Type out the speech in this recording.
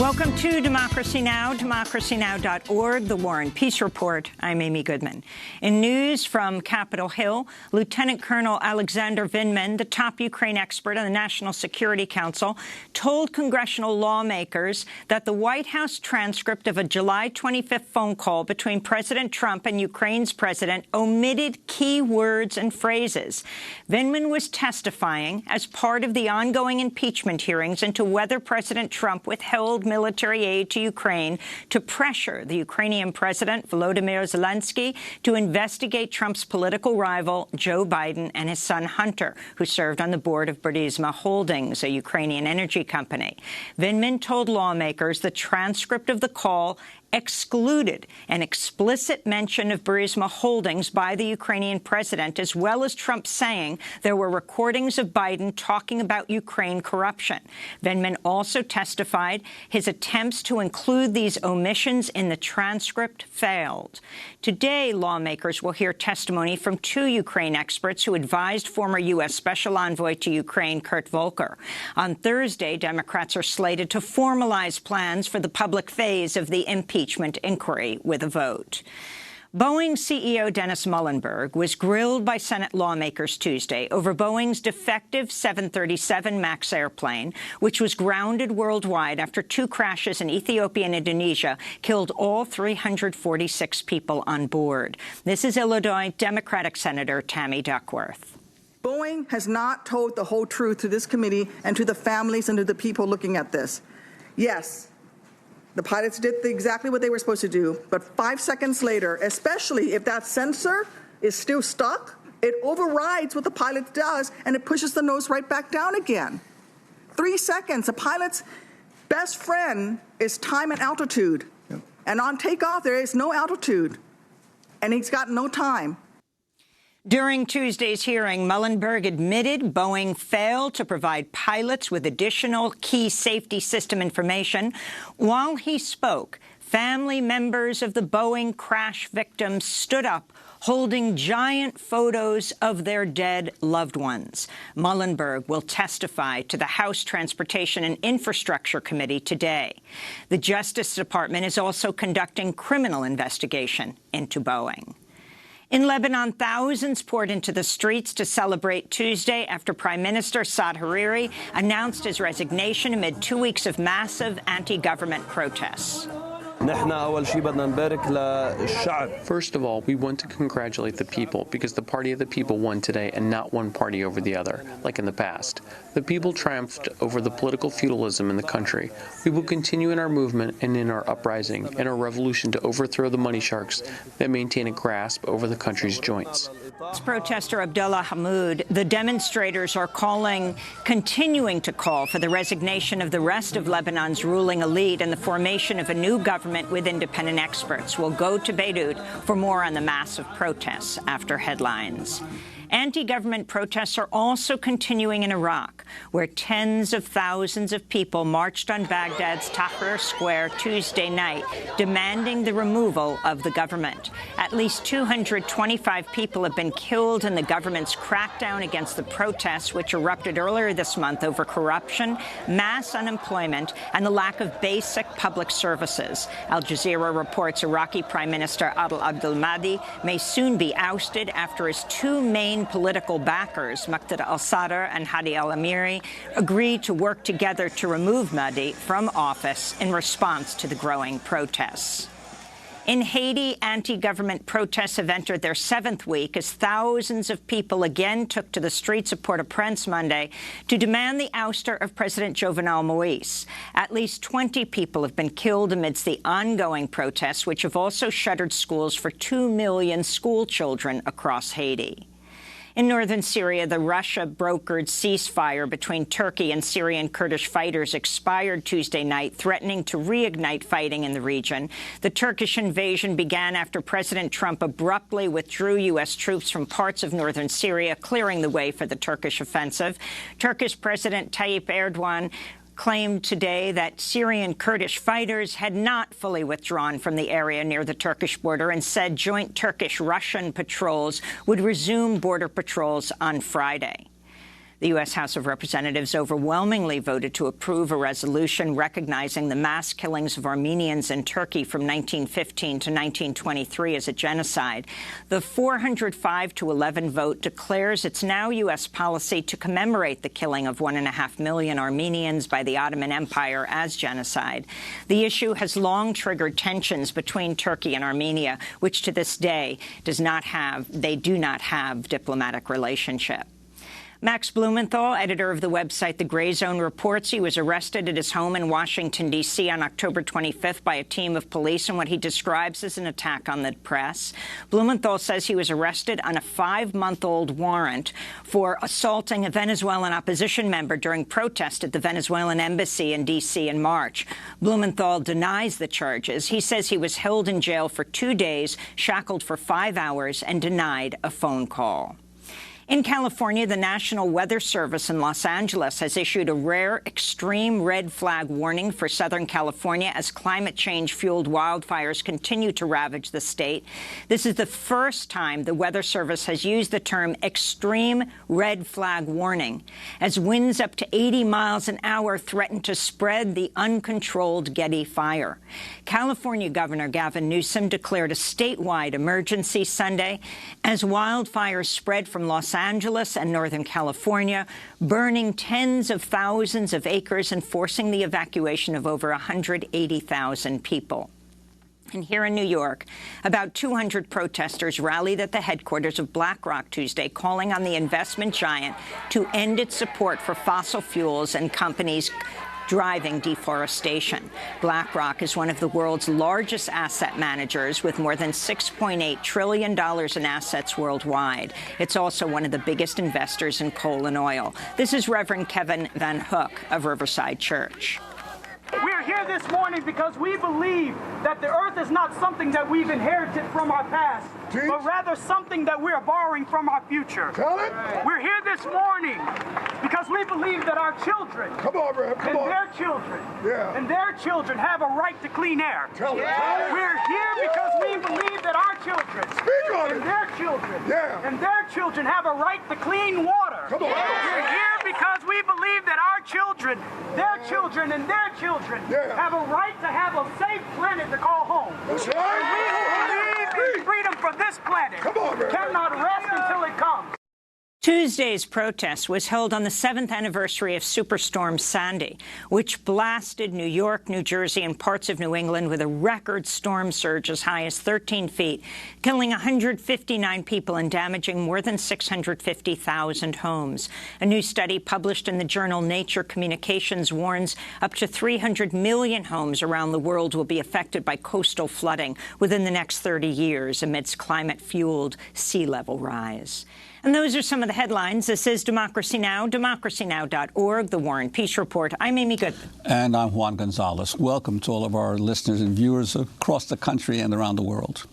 Welcome to Democracy Now!, democracynow.org, The War and Peace Report. I'm Amy Goodman. In news from Capitol Hill, Lieutenant Colonel Alexander Vindman, the top Ukraine expert on the National Security Council, told congressional lawmakers that the White House transcript of a July 25th phone call between President Trump and Ukraine's president omitted key words and phrases. Vindman was testifying as part of the ongoing impeachment hearings into whether President Trump withheld military aid to Ukraine to pressure the Ukrainian president, Volodymyr Zelensky, to investigate Trump's political rival, Joe Biden, and his son Hunter, who served on the board of Burisma Holdings, a Ukrainian energy company. Vindman told lawmakers the transcript of the call excluded an explicit mention of Burisma Holdings by the Ukrainian president, as well as Trump saying there were recordings of Biden talking about Ukraine corruption. Vindman also testified his attempts to include these omissions in the transcript failed. Today, lawmakers will hear testimony from two Ukraine experts who advised former U.S. Special Envoy to Ukraine, Kurt Volker. On Thursday, Democrats are slated to formalize plans for the public phase of the impeachment inquiry with a vote. Boeing CEO Dennis Muhlenberg was grilled by Senate lawmakers Tuesday over Boeing's defective 737 MAX airplane, which was grounded worldwide after two crashes in Ethiopia and Indonesia killed all 346 people on board. This is Illinois Democratic Senator Tammy Duckworth. Boeing has not told the whole truth to this committee and to the families and to the people looking at this. Yes, the pilots did exactly what they were supposed to do, but 5 seconds later, especially if that sensor is still stuck, it overrides what the pilot does and it pushes the nose right back down again. 3 seconds. A pilot's best friend is time and altitude. Yep. And on takeoff, there is no altitude, and he's got no time. During Tuesday's hearing, Muhlenberg admitted Boeing failed to provide pilots with additional key safety system information. While he spoke, family members of the Boeing crash victims stood up, holding giant photos of their dead loved ones. Muhlenberg will testify to the House Transportation and Infrastructure Committee today. The Justice Department is also conducting criminal investigation into Boeing. In Lebanon, thousands poured into the streets to celebrate Tuesday after Prime Minister Saad Hariri announced his resignation amid 2 weeks of massive anti-government protests. First of all, we want to congratulate the people because the party of the people won today and not one party over the other, like in the past. The people triumphed over the political feudalism in the country. We will continue in our movement and in our uprising and our revolution to overthrow the money sharks that maintain a grasp over the country's joints. Protester Abdullah Hammoud, the demonstrators are continuing to call for the resignation of the rest of Lebanon's ruling elite and the formation of a new government with independent experts. We'll go to Beirut for more on the massive protests after headlines. Anti-government protests are also continuing in Iraq, where tens of thousands of people marched on Baghdad's Tahrir Square Tuesday night, demanding the removal of the government. At least 225 people have been killed in the government's crackdown against the protests, which erupted earlier this month over corruption, mass unemployment, and the lack of basic public services. Al Jazeera reports Iraqi Prime Minister Adel Abdel Mahdi may soon be ousted after his two main political backers, Muqtada al-Sadr and Hadi al-Amiri, agreed to work together to remove Mahdi from office in response to the growing protests. In Haiti, anti-government protests have entered their 7th week as thousands of people again took to the streets of Port-au-Prince Monday to demand the ouster of President Jovenel Moïse. At least 20 people have been killed amidst the ongoing protests, which have also shuttered schools for 2 million school children across Haiti. In northern Syria, the Russia-brokered ceasefire between Turkey and Syrian Kurdish fighters expired Tuesday night, threatening to reignite fighting in the region. The Turkish invasion began after President Trump abruptly withdrew U.S. troops from parts of northern Syria, clearing the way for the Turkish offensive. Turkish President Tayyip Erdogan claimed today that Syrian Kurdish fighters had not fully withdrawn from the area near the Turkish border and said joint Turkish-Russian patrols would resume border patrols on Friday. The U.S. House of Representatives overwhelmingly voted to approve a resolution recognizing the mass killings of Armenians in Turkey from 1915 to 1923 as a genocide. The 405-11 vote declares it's now U.S. policy to commemorate the killing of 1.5 million Armenians by the Ottoman Empire as genocide. The issue has long triggered tensions between Turkey and Armenia, which to this day do not have diplomatic relationship. Max Blumenthal, editor of the website The Gray Zone, reports he was arrested at his home in Washington, D.C. on October 25th by a team of police in what he describes as an attack on the press. Blumenthal says he was arrested on a 5-month-old warrant for assaulting a Venezuelan opposition member during protest at the Venezuelan embassy in D.C. in March. Blumenthal denies the charges. He says he was held in jail for 2 days, shackled for 5 hours, and denied a phone call. In California, the National Weather Service in Los Angeles has issued a rare extreme red flag warning for Southern California as climate change-fueled wildfires continue to ravage the state. This is the first time the Weather Service has used the term extreme red flag warning, as winds up to 80 miles an hour threaten to spread the uncontrolled Getty fire. California Governor Gavin Newsom declared a statewide emergency Sunday as wildfires spread from Los Angeles and Northern California, burning tens of thousands of acres and forcing the evacuation of over 180,000 people. And here in New York, about 200 protesters rallied at the headquarters of BlackRock Tuesday, calling on the investment giant to end its support for fossil fuels and companies driving deforestation. BlackRock is one of the world's largest asset managers with more than $6.8 trillion in assets worldwide. It's also one of the biggest investors in coal and oil. This is Reverend Kevin Van Hook of Riverside Church. We're here this morning because we believe that the earth is not something that we've inherited from our past, but rather something that we're borrowing from our future. We're here this morning because we believe that our children and their children have a right to clean air. We're here because we believe that our children and their children have a right to clean water. We're here because we believe that our children, their children, and their children have a right to have a safe planet to call home. And we who believe in freedom for this planet cannot rest until it comes. Tuesday's protest was held on the 7th anniversary of Superstorm Sandy, which blasted New York, New Jersey, and parts of New England with a record storm surge as high as 13 feet, killing 159 people and damaging more than 650,000 homes. A new study published in the journal Nature Communications warns up to 300 million homes around the world will be affected by coastal flooding within the next 30 years amidst climate-fueled sea level rise. And those are some of the headlines. This is Democracy Now!, democracynow.org, The War and Peace Report. I'm Amy Goodman. And I'm Juan Gonzalez. Welcome to all of our listeners and viewers across the country and around the world.